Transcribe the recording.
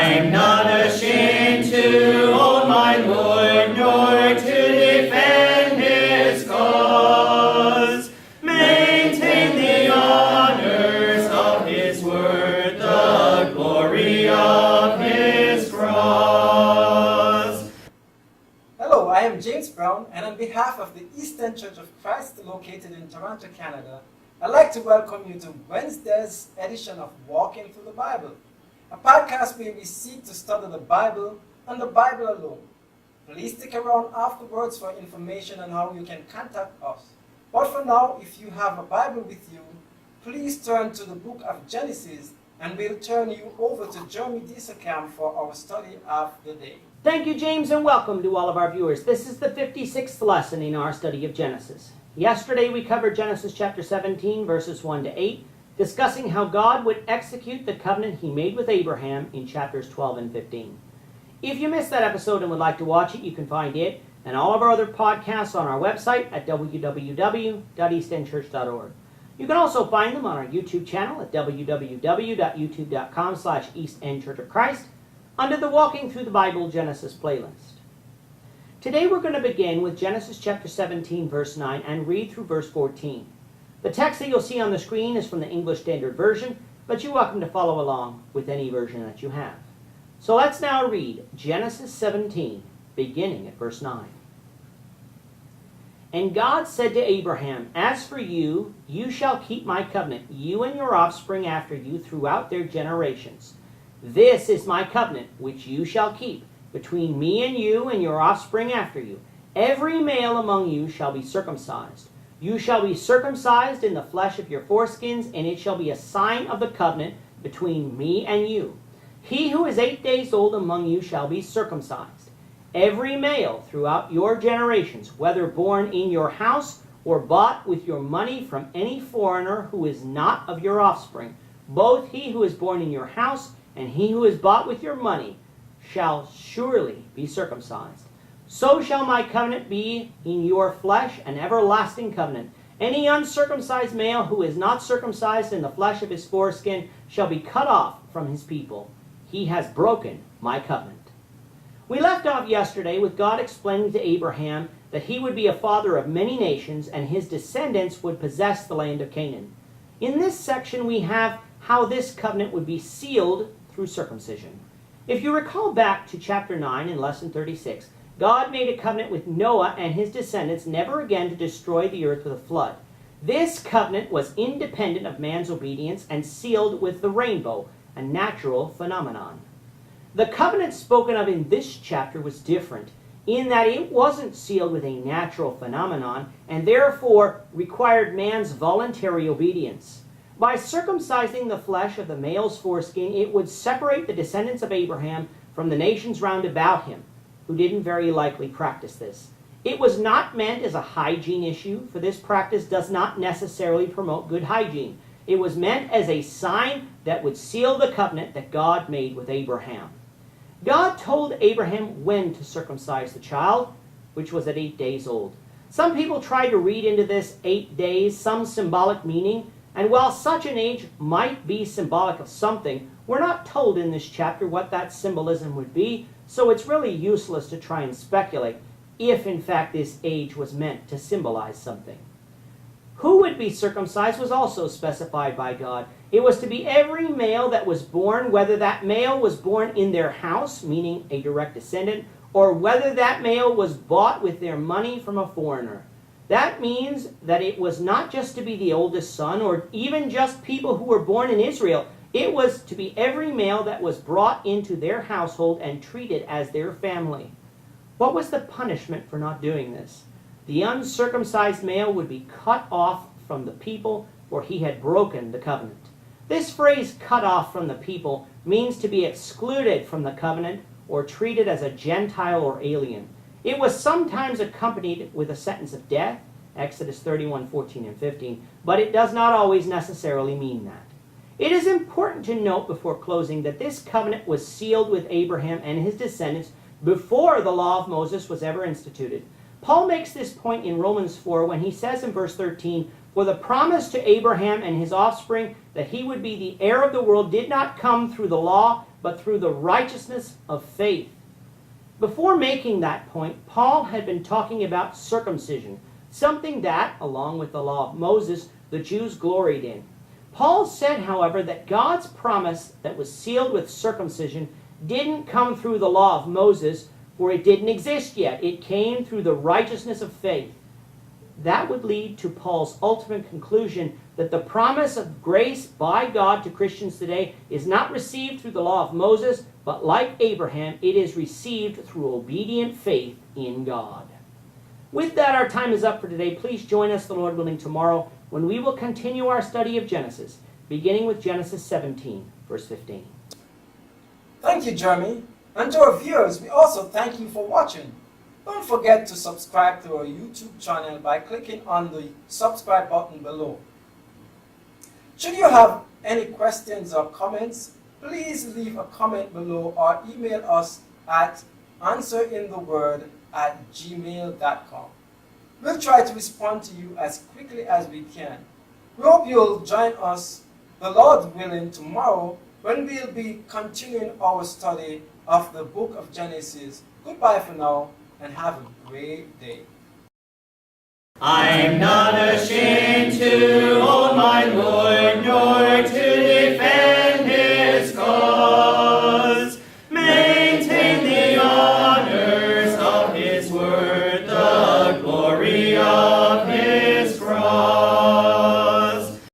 I'm not ashamed to own my Lord, nor to defend his cause. Maintain the honors of his word, the glory of his cross. Hello, I am James Brown, and on behalf of the Eastern Church of Christ located in Toronto, Canada, I'd like to welcome you to Wednesday's edition of Walking Through the Bible, a podcast where we seek to study the Bible and the Bible alone. Please stick around afterwards for information on how you can contact us. But for now, if you have a Bible with you, please turn to the book of Genesis, and we'll turn you over to Jeremy Dieselkamp for our study of the day. Thank you, James, and welcome to all of our viewers. This is the 56th lesson in our study of Genesis. Yesterday we covered Genesis chapter 17, verses 1 to 8, discussing how God would execute the covenant he made with Abraham in chapters 12 and 15. If you missed that episode and would like to watch it, you can find it and all of our other podcasts on our website at www.eastendchurch.org. You can also find them on our YouTube channel at www.youtube.com/eastendchurchofchrist under the Walking Through the Bible Genesis playlist. Today we're going to begin with Genesis chapter 17, verse 9, and read through verse 14. The text that you'll see on the screen is from the English Standard Version, but you're welcome to follow along with any version that you have. So let's now read Genesis 17, beginning at verse 9. And God said to Abraham, As for you, you shall keep my covenant, you and your offspring after you throughout their generations. This is my covenant, which you shall keep, between me and you and your offspring after you. Every male among you shall be circumcised. You shall be circumcised in the flesh of your foreskins, and it shall be a sign of the covenant between me and you. He who is 8 days old among you shall be circumcised. Every male throughout your generations, whether born in your house or bought with your money from any foreigner who is not of your offspring, both he who is born in your house and he who is bought with your money, shall surely be circumcised. So shall my covenant be in your flesh, an everlasting covenant. Any uncircumcised male who is not circumcised in the flesh of his foreskin shall be cut off from his people. He has broken my covenant. We left off yesterday with God explaining to Abraham that he would be a father of many nations and his descendants would possess the land of Canaan. In this section we have how this covenant would be sealed through circumcision. If you recall back to chapter 9 in lesson 36, God made a covenant with Noah and his descendants never again to destroy the earth with a flood. This covenant was independent of man's obedience and sealed with the rainbow, a natural phenomenon. The covenant spoken of in this chapter was different in that it wasn't sealed with a natural phenomenon and therefore required man's voluntary obedience. By circumcising the flesh of the male's foreskin, it would separate the descendants of Abraham from the nations round about him, who didn't very likely practice this. It was not meant as a hygiene issue, for this practice does not necessarily promote good hygiene. It was meant as a sign that would seal the covenant that God made with Abraham. God told Abraham when to circumcise the child, which was at 8 days old. Some people try to read into this 8 days some symbolic meaning, and while such an age might be symbolic of something, we're not told in this chapter what that symbolism would be, so it's really useless to try and speculate if in fact this age was meant to symbolize something. Who would be circumcised was also specified by God. It was to be every male that was born, whether that male was born in their house, meaning a direct descendant, or whether that male was bought with their money from a foreigner. That means that it was not just to be the oldest son or even just people who were born in Israel. It was to be every male that was brought into their household and treated as their family. What was the punishment for not doing this? The uncircumcised male would be cut off from the people, for he had broken the covenant. This phrase, cut off from the people, means to be excluded from the covenant or treated as a Gentile or alien. It was sometimes accompanied with a sentence of death, Exodus 31:14 and 15, but it does not always necessarily mean that. It is important to note before closing that this covenant was sealed with Abraham and his descendants before the law of Moses was ever instituted. Paul makes this point in Romans 4 when he says in verse 13, For the promise to Abraham and his offspring that he would be the heir of the world did not come through the law, but through the righteousness of faith. Before making that point, Paul had been talking about circumcision, something that, along with the law of Moses, the Jews gloried in. Paul said, however, that God's promise that was sealed with circumcision didn't come through the law of Moses, for it didn't exist yet. It came through the righteousness of faith. That would lead to Paul's ultimate conclusion that the promise of grace by God to Christians today is not received through the law of Moses, but like Abraham, it is received through obedient faith in God. With that, our time is up for today. Please join us, the Lord willing, tomorrow when we will continue our study of Genesis, beginning with Genesis 17, verse 15. Thank you, Jeremy. And to our viewers, we also thank you for watching. Don't forget to subscribe to our YouTube channel by clicking on the subscribe button below. Should you have any questions or comments, please leave a comment below or email us at answerintheword@gmail.com. We'll try to respond to you as quickly as we can. We hope you'll join us, the Lord willing, tomorrow when we'll be continuing our study of the book of Genesis. Goodbye for now and have a great day. I'm not ashamed to